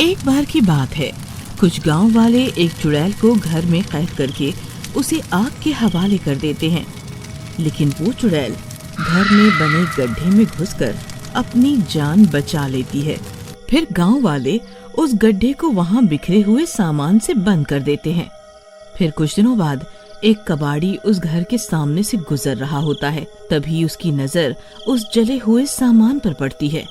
एक बार की बात है, कुछ गांव वाले एक चुड़ैल को घर में कैद करके उसे आग के हवाले कर देते हैं। लेकिन वो चुड़ैल घर में बने गड्ढे में घुसकर अपनी जान बचा लेती है। फिर गांव वाले उस गड्ढे को वहां बिखरे हुए सामान से बंद कर देते हैं। फिर कुछ दिनों बाद एक कबाड़ी उस घर के सामने से गुजर रहा होता है। तभी उसकी नजर उस जले हुए सामान पर पड़ती है।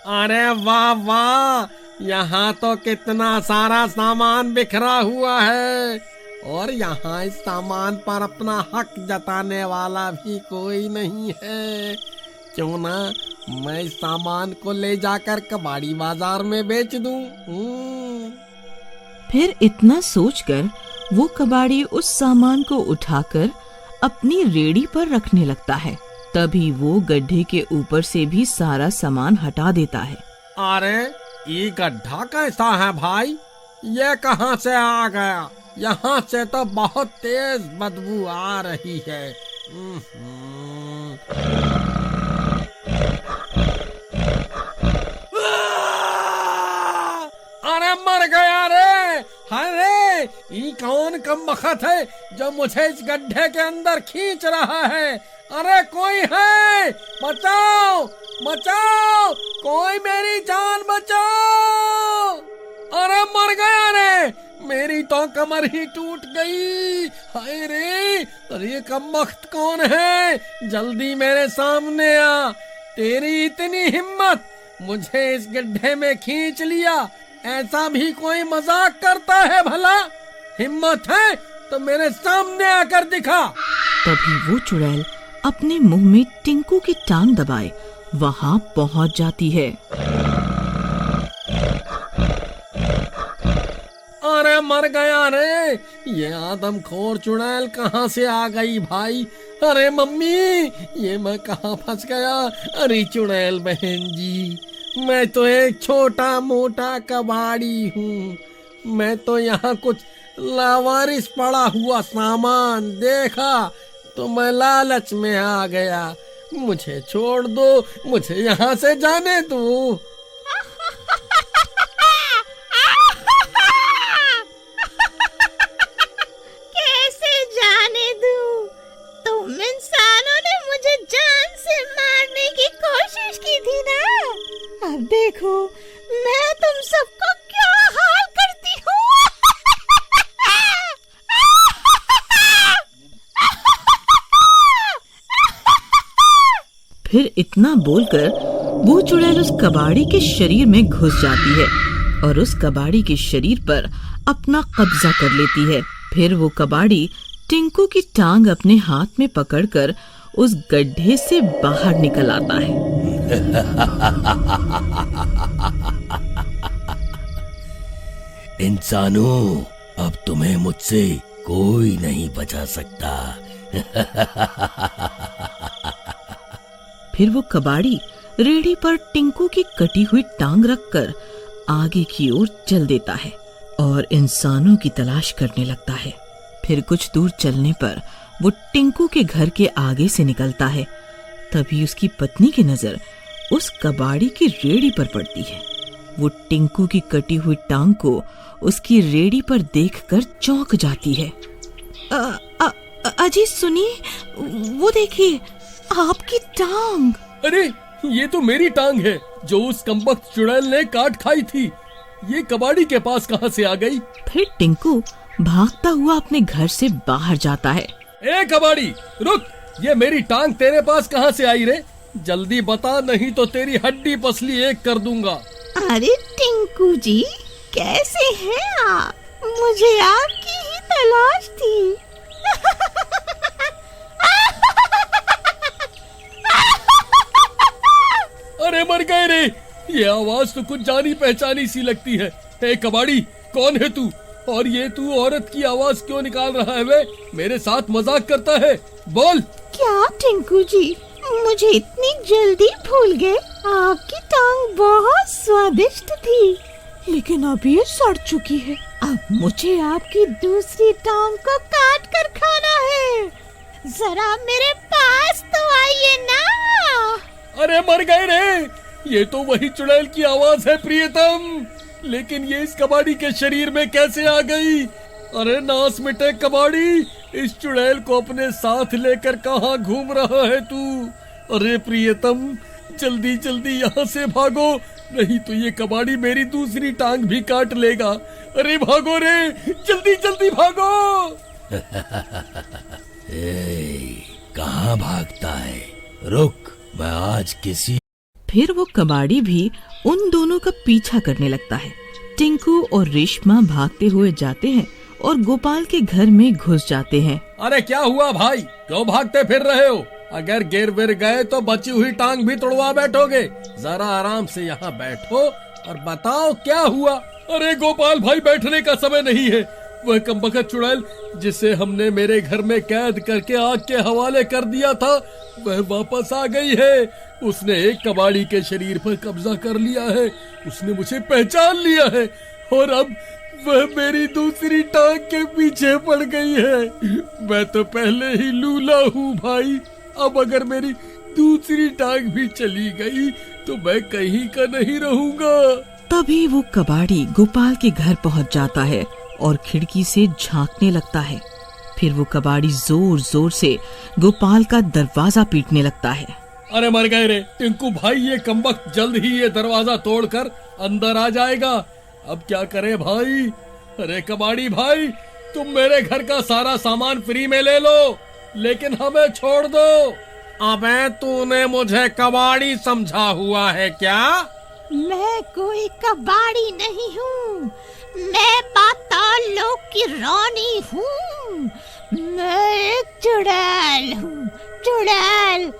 अरे वाह वाह, यहाँ तो कितना सारा सामान बिखरा हुआ है और यहाँ इस सामान पर अपना हक जताने वाला भी कोई नहीं है। क्यों ना मैं इस सामान को ले जाकर कबाड़ी बाजार में बेच दूं। फिर इतना सोचकर वो कबाड़ी उस सामान को उठाकर अपनी रेड़ी पर रखने लगता है। तभी वो गड्ढे के ऊपर से भी सारा सामान हटा देता है। अरे ये गड्ढा कैसा है भाई, ये कहाँ से आ गया? यहाँ से तो बहुत तेज बदबू आ रही है। अरे मर गया रे! अरे ये कौन कमबख्त है जो मुझे इस गड्ढे के अंदर खींच रहा है? अरे कोई है, बचाओ बचाओ, कोई मेरी जान बचाओ! अरे मर गया रे, मेरी तो कमर ही टूट गई। हाय रे, अरे ये कमबख्त कौन है? जल्दी मेरे सामने आ। तेरी इतनी हिम्मत, मुझे इस गड्ढे में खींच लिया, ऐसा भी कोई मजाक करता है भला? हिम्मत है तो मेरे सामने आकर दिखा। तभी वो चुड़ैल अपने मुंह में टिंकू की टांग दबाए वहां पहुंच जाती है। अरे मर गया रे, ये आदमखोर चुड़ैल कहाँ से आ गई भाई? अरे मम्मी, ये मैं कहाँ फंस गया? अरे चुड़ैल बहन जी, मैं तो एक छोटा मोटा कबाड़ी हूँ। मैं तो यहाँ कुछ लावारिस पड़ा हुआ सामान देखा तो मैं लालच में आ गया। मुझे छोड़ दो, मुझे यहाँ से जाने दो। कैसे जाने दूं? तुम इंसानों ने मुझे जान से मारने की कोशिश की थी ना। अब देखो मैं तुम सबको क्या हाल करती हूँ। फिर इतना बोलकर वो चुड़ैल उस कबाड़ी के शरीर में घुस जाती है और उस कबाड़ी के शरीर पर अपना कब्जा कर लेती है। फिर वो कबाड़ी टिंकू की टांग अपने हाथ में पकड़कर उस गड्ढे से बाहर निकल आता है। इंसानों, अब तुम्हें मुझसे कोई नहीं बचा सकता। फिर वो कबाड़ी रेड़ी पर टिंकू की कटी हुई टांग रखकर आगे की ओर चल देता है और इंसानों की तलाश करने लगता है। फिर कुछ दूर चलने पर वो टिंकू के घर के आगे से निकलता है। तभी उसकी पत्नी की नजर उस कबाड़ी की रेड़ी पर पड़ती है। वो टिंकू की कटी हुई टांग को उसकी रेड़ी पर देखकर चौंक जाती है। अजी सुनिए, वो देखिए आपकी टांग। अरे ये तो मेरी टांग है जो उस कमबख्त चुड़ैल ने काट खाई थी। ये कबाड़ी के पास कहाँ से आ गई? फिर टिंकू भागता हुआ अपने घर से बाहर जाता है। ए कबाड़ी, रुक! ये मेरी टांग तेरे पास कहाँ से आई रे? जल्दी बता, नहीं तो तेरी हड्डी पसली एक कर दूंगा। अरे टिंकू जी, कैसे हैं आप? मुझे आपकी ही तलाश थी। अरे मर गए रे, ये आवाज तो कुछ जानी पहचानी सी लगती है। ए कबाड़ी, कौन है तू? और ये तू औरत की आवाज क्यों निकाल रहा है? वे मेरे साथ मजाक करता है? बोल। क्या टिंकू जी, मुझे इतनी जल्दी भूल गए? आपकी टांग बहुत स्वादिष्ट थी, लेकिन अब ये सड़ चुकी है। अब मुझे आपकी दूसरी टांग को काट कर खाना है। जरा मेरे पास तो आइए ना। अरे मर गए रे, ये तो वही चुड़ैल की आवाज है प्रियतम, लेकिन ये इस कबाड़ी के शरीर में कैसे आ गई? अरे नास मिटे कबाड़ी, इस चुड़ैल को अपने साथ लेकर कहाँ घूम रहा है तू? अरे प्रियतम, जल्दी जल्दी यहाँ से भागो, नहीं तो ये कबाड़ी मेरी दूसरी टांग भी काट लेगा। अरे भागो रे, जल्दी जल्दी भागो। कहाँ भागता है? रुक, मैं आज किसी। फिर वो कबाड़ी भी उन दोनों का पीछा करने लगता है। टिंकू और रेशमा भागते हुए जाते हैं और गोपाल के घर में घुस जाते हैं। अरे क्या हुआ भाई, क्यों भागते फिर रहे हो? अगर गिर विर गए तो बची हुई टांग भी तोड़वा बैठोगे। जरा आराम से यहाँ बैठो और बताओ क्या हुआ। अरे गोपाल भाई, बैठने का समय नहीं है। वह कमबख्त चुड़ैल जिसे हमने मेरे घर में कैद करके आग के हवाले कर दिया था, वह वापस आ गई है। उसने एक कबाड़ी के शरीर पर कब्जा कर लिया है। उसने मुझे पहचान लिया है और अब वह मेरी दूसरी टांग के पीछे पड़ गई है। मैं तो पहले ही लूला हूँ भाई, अब अगर मेरी दूसरी टांग भी चली गई तो मैं कहीं का नहीं रहूंगा। तभी वो कबाड़ी गोपाल के घर पहुंच जाता है और खिड़की से झांकने लगता है। फिर वो कबाड़ी जोर जोर से गोपाल का दरवाजा पीटने लगता है। अरे मर गए रे टिंकू भाई, ये कमबख्त जल्द ही ये दरवाजा तोड़कर अंदर आ जाएगा। अब क्या करे भाई? अरे कबाड़ी भाई, तुम मेरे घर का सारा सामान फ्री में ले लो, लेकिन हमें छोड़ दो। अबे तूने मुझे कबाड़ी समझा हुआ है क्या? मैं कोई कबाड़ी नहीं हूँ, मैं पाताल लोक की रानी हूँ। मैं एक चुड़ैल हूँ, चुड़ैल।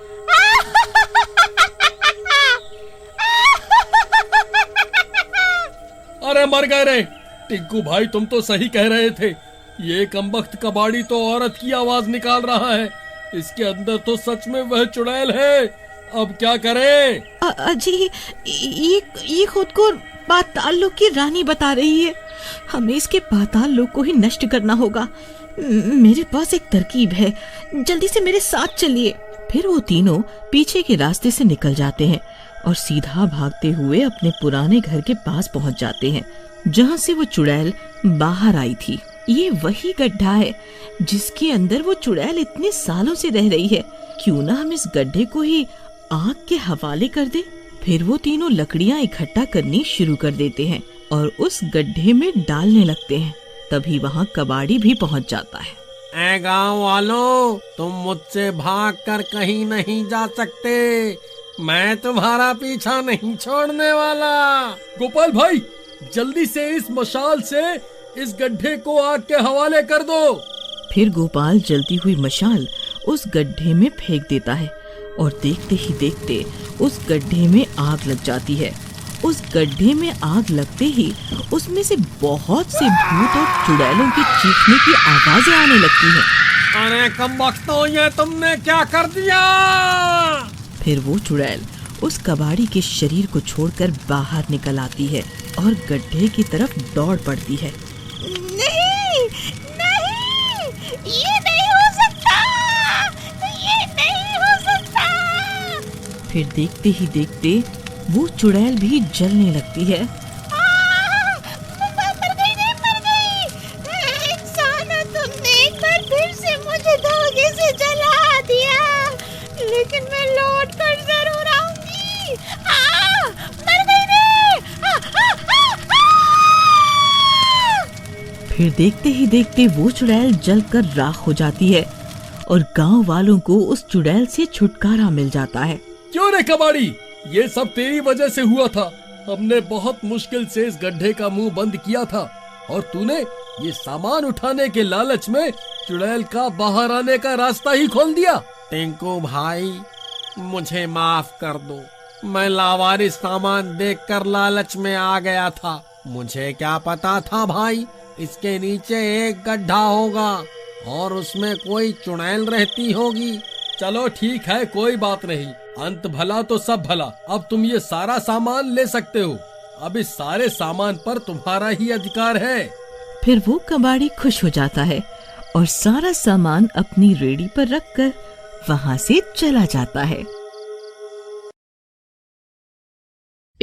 अरे मर गए रे टिंकू भाई, तुम तो सही कह रहे थे। ये कमबख्त कबाड़ी तो औरत की आवाज निकाल रहा है। इसके अंदर तो सच में वह चुड़ैल है। अब क्या करें? अजी, ये खुद को पाताल लोक की रानी बता रही है। हमें इसके पाताल लोक को ही नष्ट करना होगा। मेरे पास एक तरकीब है, जल्दी से मेरे साथ चलिए। फिर वो तीनों पीछे के रास्ते से निकल जाते हैं और सीधा भागते हुए अपने पुराने घर के पास पहुंच जाते हैं, जहां से वो चुड़ैल बाहर आई थी। ये वही गड्ढा है जिसके अंदर वो चुड़ैल इतने सालों से रह रही है। क्यों ना हम इस गड्ढे को ही आग के हवाले कर दे। फिर वो तीनों लकड़ियां इकट्ठा करनी शुरू कर देते हैं और उस गड्ढे में डालने लगते हैं। तभी वहाँ कबाड़ी भी पहुँच जाता है। ऐ गांव वालों, तुम मुझसे भागकर कहीं नहीं जा सकते। मैं तुम्हारा पीछा नहीं छोड़ने वाला। गोपाल भाई, जल्दी से इस मशाल से इस गड्ढे को आग के हवाले कर दो। फिर गोपाल जलती हुई मशाल उस गड्ढे में फेंक देता है और देखते ही देखते उस गड्ढे में आग लग जाती है। उस गड्ढे में आग लगते ही उसमें से बहुत से भूत और चुड़ैलों की चीखने की आवाजें आने लगती हैं। अरे कमबख्तों, ये तुमने क्या कर दिया? फिर वो चुड़ैल उस कबाड़ी के शरीर को छोड़कर बाहर निकल आती है और गड्ढे की तरफ दौड़ पड़ती है। नहीं, नहीं, ये नहीं हो सकता, ये नहीं हो सकता। फिर देखते ही देखते वो चुड़ैल भी जलने लगती है। मर गई। इंसानों, तुमने एक बार फिर से मुझे धोखे से जला दिया, लेकिन मैं लौट कर जरूर आऊंगी। मर गई रे। फिर देखते ही देखते वो चुड़ैल जलकर राख हो जाती है और गांव वालों को उस चुड़ैल से छुटकारा मिल जाता है। क्यों रे कबाड़ी, ये सब तेरी वजह से हुआ था। हमने बहुत मुश्किल से इस गड्ढे का मुंह बंद किया था और तूने ये सामान उठाने के लालच में चुड़ैल का बाहर आने का रास्ता ही खोल दिया। टिंकू भाई, मुझे माफ कर दो। मैं लावारिस सामान देखकर लालच में आ गया था। मुझे क्या पता था भाई, इसके नीचे एक गड्ढा होगा और उसमें कोई चुड़ैल रहती होगी। चलो ठीक है, कोई बात नहीं। अंत भला तो सब भला। अब तुम ये सारा सामान ले सकते हो। अब इस सारे सामान पर तुम्हारा ही अधिकार है। फिर वो कबाड़ी खुश हो जाता है और सारा सामान अपनी रेडी पर रखकर वहां से चला जाता है।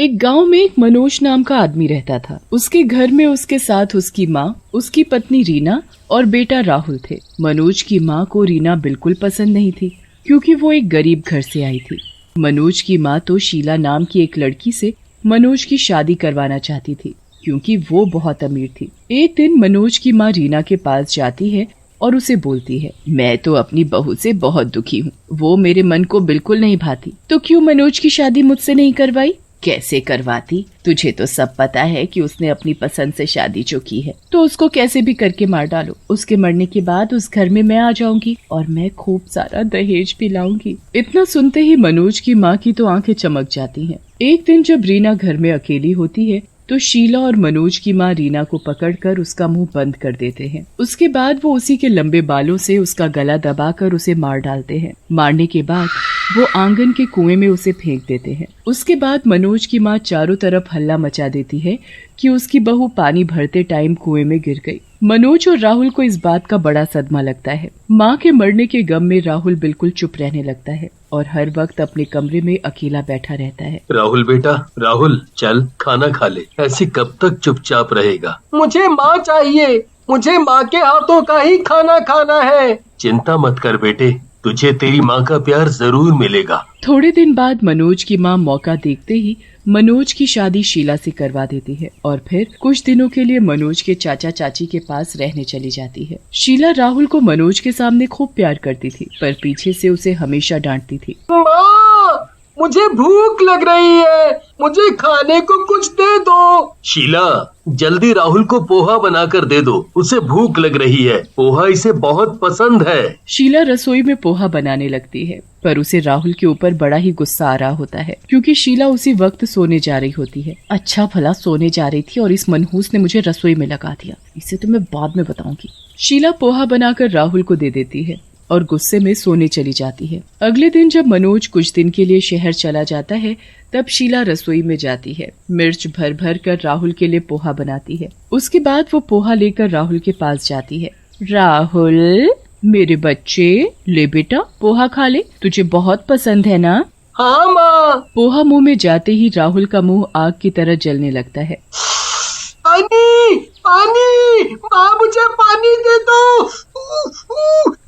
एक गांव में एक मनोज नाम का आदमी रहता था। उसके घर में उसके साथ उसकी माँ, उसकी पत्नी रीना और बेटा राहुल थे। मनोज की माँ को रीना बिल्कुल पसंद नहीं थी, क्योंकि वो एक गरीब घर से आई थी। मनोज की माँ तो शीला नाम की एक लड़की से मनोज की शादी करवाना चाहती थी, क्योंकि वो बहुत अमीर थी। एक दिन मनोज की माँ रीना के पास जाती है और उसे बोलती है, मैं तो अपनी बहू से बहुत दुखी हूँ, वो मेरे मन को बिल्कुल नहीं भाती, तो क्यों मनोज की शादी मुझसे नहीं करवाई? कैसे करवाती? तुझे तो सब पता है कि उसने अपनी पसंद से शादी जो की है, तो उसको कैसे भी करके मार डालो। उसके मरने के बाद उस घर में मैं आ जाऊंगी और मैं खूब सारा दहेज भी लाऊंगी। इतना सुनते ही मनोज की माँ की तो आंखें चमक जाती हैं। एक दिन जब रीना घर में अकेली होती है तो शीला और मनोज की माँ रीना को पकड़कर उसका मुंह बंद कर देते हैं। उसके बाद वो उसी के लंबे बालों से उसका गला दबाकर उसे मार डालते हैं। मारने के बाद वो आंगन के कुएं में उसे फेंक देते हैं। उसके बाद मनोज की माँ चारों तरफ हल्ला मचा देती है कि उसकी बहू पानी भरते टाइम कुएं में गिर गई। मनोज और राहुल को इस बात का बड़ा सदमा लगता है। माँ के मरने के गम में राहुल बिल्कुल चुप रहने लगता है और हर वक्त अपने कमरे में अकेला बैठा रहता है। राहुल बेटा, राहुल चल खाना खा ले, ऐसे कब तक चुपचाप रहेगा? मुझे माँ चाहिए, मुझे माँ के हाथों का ही खाना खाना है। चिंता मत कर बेटे, तुझे तेरी माँ का प्यार जरूर मिलेगा। थोड़े दिन बाद मनोज की माँ मौका देखते ही मनोज की शादी शीला से करवा देती है और फिर कुछ दिनों के लिए मनोज के चाचा चाची के पास रहने चली जाती है। शीला राहुल को मनोज के सामने खूब प्यार करती थी, पर पीछे से उसे हमेशा डांटती थी। माँ, मुझे भूख लग रही है, मुझे खाने को कुछ दे दो। शीला, जल्दी राहुल को पोहा बनाकर दे दो, उसे भूख लग रही है, पोहा इसे बहुत पसंद है। शीला रसोई में पोहा बनाने लगती है, पर उसे राहुल के ऊपर बड़ा ही गुस्सा आ रहा होता है, क्योंकि शीला उसी वक्त सोने जा रही होती है। अच्छा भला सोने जा रही थी और इस मनहूस ने मुझे रसोई में लगा दिया, इसे तो मैं बाद में बताऊंगी। शीला पोहा बनाकर राहुल को दे देती है और गुस्से में सोने चली जाती है। अगले दिन जब मनोज कुछ दिन के लिए शहर चला जाता है, तब शीला रसोई में जाती है। मिर्च भर भर कर राहुल के लिए पोहा बनाती है। उसके बाद वो पोहा लेकर राहुल के पास जाती है। राहुल मेरे बच्चे, ले बेटा पोहा खा ले, तुझे बहुत पसंद है ना? हाँ माँ। पोहा मुंह में जाते ही राहुल का मुंह आग की तरह जलने लगता है। पानी, पानी, माँ मुझे पानी दे दो,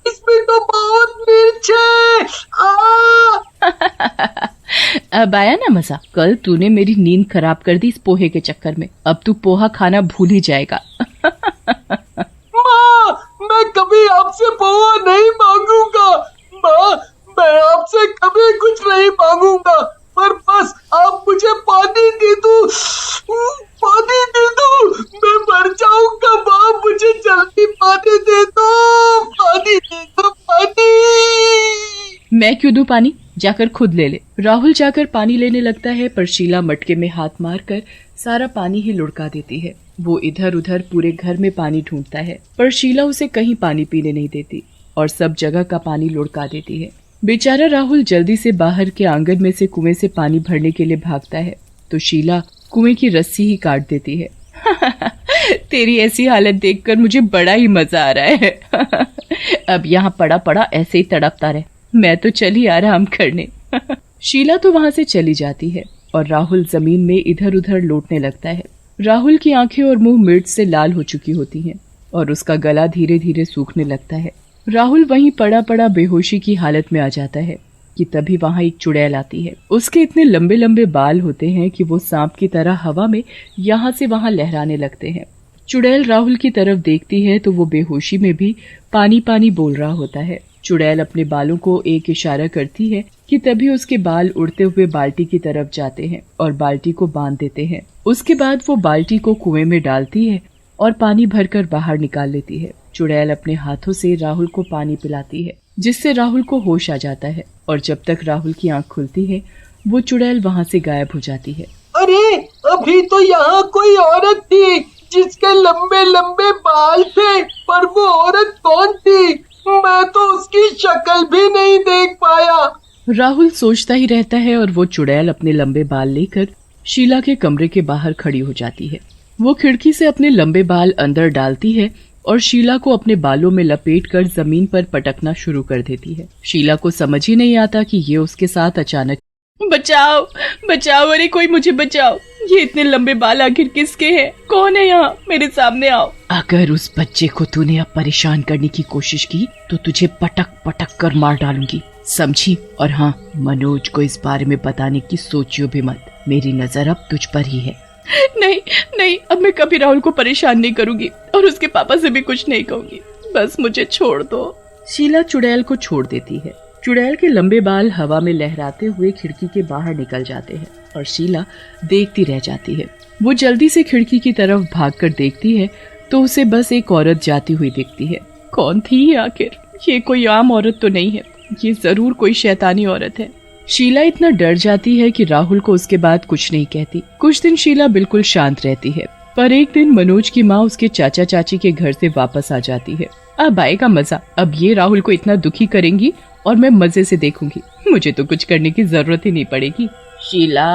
इसमें तो बहुत मिर्च है। अब आया ना मजा? कल तूने मेरी नींद खराब कर दी इस पोहे के चक्कर में, अब तू पोहा खाना भूल ही जाएगा। माँ, मैं कभी आपसे पोहा नहीं मांगूंगा। माँ, मैं आपसे कभी कुछ नहीं मांगूंगा, पर बस आप मुझे पानी दे दो, पानी दे दो, मैं मर जाऊंगा। माँ मुझे जल्दी पानी दे दो, पानी दे दो, पानी। मैं क्यों दूं पानी? जाकर खुद ले ले। राहुल जाकर पानी लेने लगता है, पर शीला मटके में हाथ मारकर सारा पानी ही लुढ़का देती है। वो इधर उधर पूरे घर में पानी ढूंढता है, पर शीला उसे कहीं पानी पीने नहीं देती और सब जगह का पानी लुढ़का देती है। बेचारा राहुल जल्दी से बाहर के आंगन में से कुएं से पानी भरने के लिए भागता है, तो शीला कुएं की रस्सी ही काट देती है। तेरी ऐसी हालत देखकर मुझे बड़ा ही मजा आ रहा है। अब यहाँ पड़ा पड़ा ऐसे ही तड़पता रहे, मैं तो चली आराम करने। शीला तो वहाँ से चली जाती है और राहुल जमीन में इधर उधर लौटने लगता है। राहुल की आंखें और मुंह मिर्च से लाल हो चुकी होती हैं और उसका गला धीरे धीरे सूखने लगता है। राहुल वहीं पड़ा पड़ा बेहोशी की हालत में आ जाता है कि तभी वहाँ एक चुड़ैल आती है। उसके इतने लंबे लंबे बाल होते हैं कि वो सांप की तरह हवा में यहाँ से वहाँ लहराने लगते हैं। चुड़ैल राहुल की तरफ देखती है तो वो बेहोशी में भी पानी पानी बोल रहा होता है। चुड़ैल अपने बालों को एक इशारा करती है कि तभी उसके बाल उड़ते हुए बाल्टी की तरफ जाते हैं और बाल्टी को बांध देते हैं। उसके बाद वो बाल्टी को कुएं में डालती है और पानी भरकर बाहर निकाल लेती है। चुड़ैल अपने हाथों से राहुल को पानी पिलाती है, जिससे राहुल को होश आ जाता है और जब तक राहुल की आंख खुलती है वो चुड़ैल वहाँ से गायब हो जाती है। अरे, अभी तो यहाँ कोई औरत थी जिसके लंबे लंबे बाल थे, पर वो औरत कौन थी? मैं तो उसकी शक्ल भी नहीं देख पाया। राहुल सोचता ही रहता है और वो चुड़ैल अपने लंबे बाल लेकर शीला के कमरे के बाहर खड़ी हो जाती है। वो खिड़की से अपने लंबे बाल अंदर डालती है और शीला को अपने बालों में लपेटकर जमीन पर पटकना शुरू कर देती है। शीला को समझ ही नहीं आता कि ये उसके साथ अचानक बचाओ बचाओ, अरे कोई मुझे बचाओ। ये इतने लंबे बाल आखिर किसके हैं? कौन है यहाँ? मेरे सामने आओ। अगर उस बच्चे को तूने अब परेशान करने की कोशिश की तो तुझे पटक पटक कर मार डालूंगी, समझी? और हाँ, मनोज को इस बारे में बताने की सोचियो भी मत। मेरी नजर अब तुझ पर ही है। नहीं नहीं, अब मैं कभी राहुल को परेशान नहीं करूंगी और उसके पापा से भी कुछ नहीं कहूंगी। बस मुझे छोड़ दो। शीला चुड़ैल को छोड़ देती है। चुड़ैल के लंबे बाल हवा में लहराते हुए खिड़की के बाहर निकल जाते हैं और शीला देखती रह जाती है। वो जल्दी से खिड़की की तरफ भागकर देखती है तो उसे बस एक औरत जाती हुई दिखती है। कौन थी आखिर? ये कोई आम औरत तो नहीं है, ये जरूर कोई शैतानी औरत है। शीला इतना डर जाती है कि राहुल को उसके बाद कुछ नहीं कहती। कुछ दिन शीला बिल्कुल शांत रहती है, पर एक दिन मनोज की माँ उसके चाचा चाची के घर से वापस आ जाती है। अब आएगा मजा। अब ये राहुल को इतना दुखी करेंगी और मैं मजे से देखूंगी। मुझे तो कुछ करने की जरूरत ही नहीं पड़ेगी। शीला,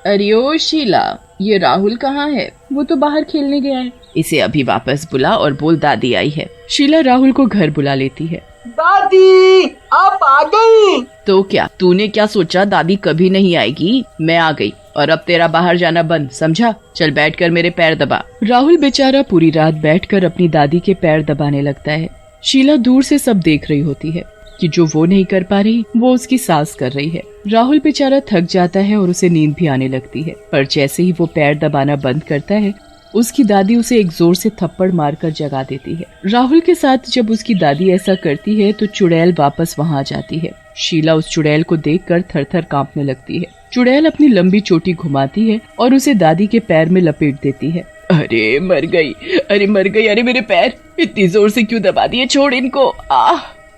अरे ओ शीला, ये राहुल कहाँ है? वो तो बाहर खेलने गया है। इसे अभी वापस बुला और बोल दादी आई है। शीला राहुल को घर बुला लेती है। दादी, आप आ गई? तो क्या तूने क्या सोचा दादी कभी नहीं आएगी? मैं आ गई और अब तेरा बाहर जाना बंद, समझा? चल बैठकर मेरे पैर दबा। राहुल बेचारा पूरी रात बैठकर अपनी दादी के पैर दबाने लगता है। शीला दूर से सब देख रही होती है कि जो वो नहीं कर पा रही वो उसकी सास कर रही है। राहुल बेचारा थक जाता है और उसे नींद भी आने लगती है, पर जैसे ही वो पैर दबाना बंद करता है उसकी दादी उसे एक जोर से थप्पड़ मारकर जगा देती है। राहुल के साथ जब उसकी दादी ऐसा करती है तो चुड़ैल वापस वहाँ आ जाती है। शीला उस चुड़ैल को देखकर थर-थर कांपने लगती है। चुड़ैल अपनी लंबी चोटी घुमाती है और उसे दादी के पैर में लपेट देती है। अरे मर गई, अरे मर गई, अरे मेरे पैर इतनी जोर से क्यों दबा दिए? छोड़ इनको।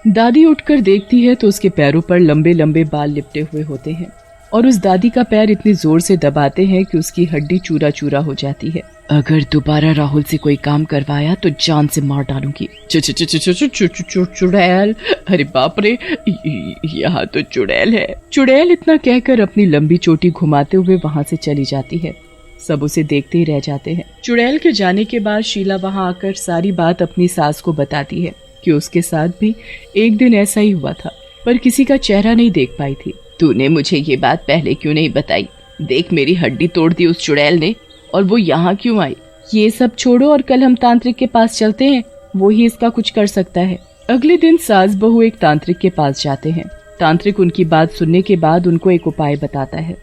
दादी उठकर देखती है तो उसके पैरों पर लंबे लंबे बाल लिपटे हुए होते हैं और उस दादी का पैर इतनी जोर से दबाते हैं कि उसकी हड्डी चूरा चूरा हो जाती है। अगर दोबारा राहुल से कोई काम करवाया तो जान से मार डालूंगी। चुड़ैल, अरे बाप रे, यहाँ तो चुड़ैल है। चुड़ैल इतना कहकर अपनी लंबी चोटी घुमाते हुए वहाँ से चली जाती है। सब उसे देखते ही रह जाते हैं। चुड़ैल के जाने के बाद शीला वहाँ आकर सारी बात अपनी सास को बताती है कि उसके साथ भी एक दिन ऐसा ही हुआ था, पर किसी का चेहरा नहीं देख पाई थी। तूने मुझे ये बात पहले क्यों नहीं बताई? देख, मेरी हड्डी तोड़ दी उस चुड़ैल ने, और वो यहाँ क्यों आई? ये सब छोड़ो और कल हम तांत्रिक के पास चलते हैं, वो ही इसका कुछ कर सकता है। अगले दिन सास बहू एक तांत्रिक के पास जाते हैं। तांत्रिक उनकी बात सुनने के बाद उनको एक उपाय बताता है।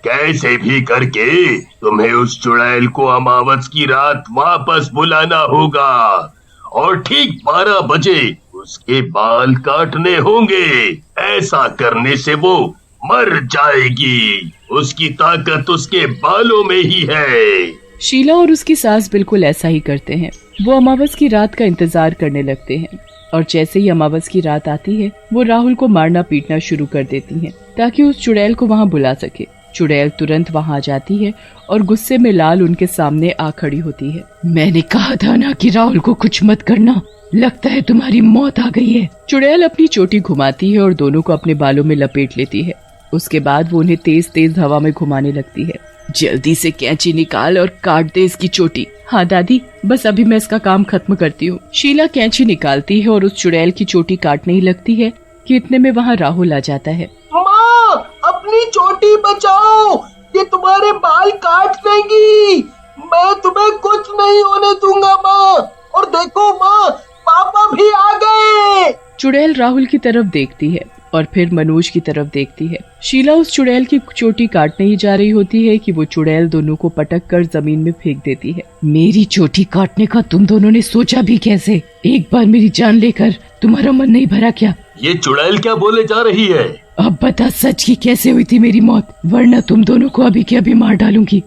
कैसे भी करके तुम्हें उस चुड़ैल को अमावस की रात वापस बुलाना होगा और ठीक 12 बजे उसके बाल काटने होंगे। ऐसा करने से वो मर जाएगी। उसकी ताकत उसके बालों में ही है। शीला और उसकी सास बिल्कुल ऐसा ही करते हैं। वो अमावस की रात का इंतजार करने लगते हैं और जैसे ही अमावस की रात आती है वो राहुल को मारना पीटना शुरू कर देती हैं ताकि उस चुड़ैल को वहाँ बुला सके। चुड़ैल तुरंत वहाँ आ जाती है और गुस्से में लाल उनके सामने आ खड़ी होती है। मैंने कहा था ना कि राहुल को कुछ मत करना, लगता है तुम्हारी मौत आ गई है। चुड़ैल अपनी चोटी घुमाती है और दोनों को अपने बालों में लपेट लेती है। उसके बाद वो उन्हें तेज तेज हवा में घुमाने लगती है। जल्दी से कैंची निकाल और काट दे इसकी चोटी। हाँ दादी, बस अभी मैं इसका काम खत्म करती हूँ। शीला कैंची निकालती है और उस चुड़ैल की चोटी काटने ही लगती है कि इतने में वहाँ राहुल आ जाता है। माँ, अपनी चोटी बचाओ, ये तुम्हारे बाल काट देंगी। मैं तुम्हें कुछ नहीं होने दूंगा माँ। और देखो माँ, पापा भी आ गए। चुड़ैल राहुल की तरफ देखती है और फिर मनोज की तरफ देखती है। शीला उस चुड़ैल की चोटी काटने ही जा रही होती है कि वो चुड़ैल दोनों को पटक कर जमीन में फेंक देती है। मेरी चोटी काटने का तुम दोनों ने सोचा भी कैसे? एक बार मेरी जान लेकर तुम्हारा मन नहीं भरा क्या? ये चुड़ैल क्या बोले जा रही है? अब बता सच की कैसे हुई थी मेरी मौत, वरना तुम दोनों को अभी के अभी मार डालूंगी।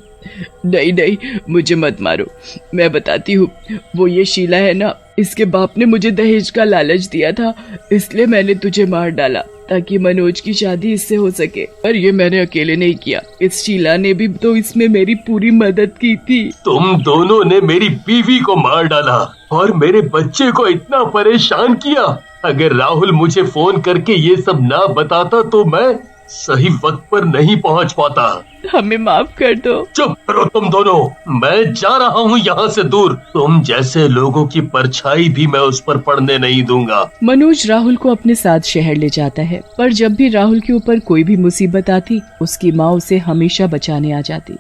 नहीं नहीं, मुझे मत मारो, मैं बताती हूँ। वो ये शीला है ना, इसके बाप ने मुझे दहेज का लालच दिया था, इसलिए मैंने तुझे मार डाला ताकि मनोज की शादी इससे हो सके। पर ये मैंने अकेले नहीं किया, इस शीला ने भी तो इसमें मेरी पूरी मदद की थी। तुम दोनों ने मेरी बीवी को मार डाला और मेरे बच्चे को इतना परेशान किया। अगर राहुल मुझे फोन करके ये सब ना बताता तो मैं सही वक्त पर नहीं पहुंच पाता। हमें माफ कर दो। चुप करो तुम दोनों, मैं जा रहा हूँ यहाँ से दूर। तुम जैसे लोगों की परछाई भी मैं उस पर पड़ने नहीं दूंगा। मनोज राहुल को अपने साथ शहर ले जाता है, पर जब भी राहुल के ऊपर कोई भी मुसीबत आती, उसकी माँ उसे हमेशा बचाने आ जाती।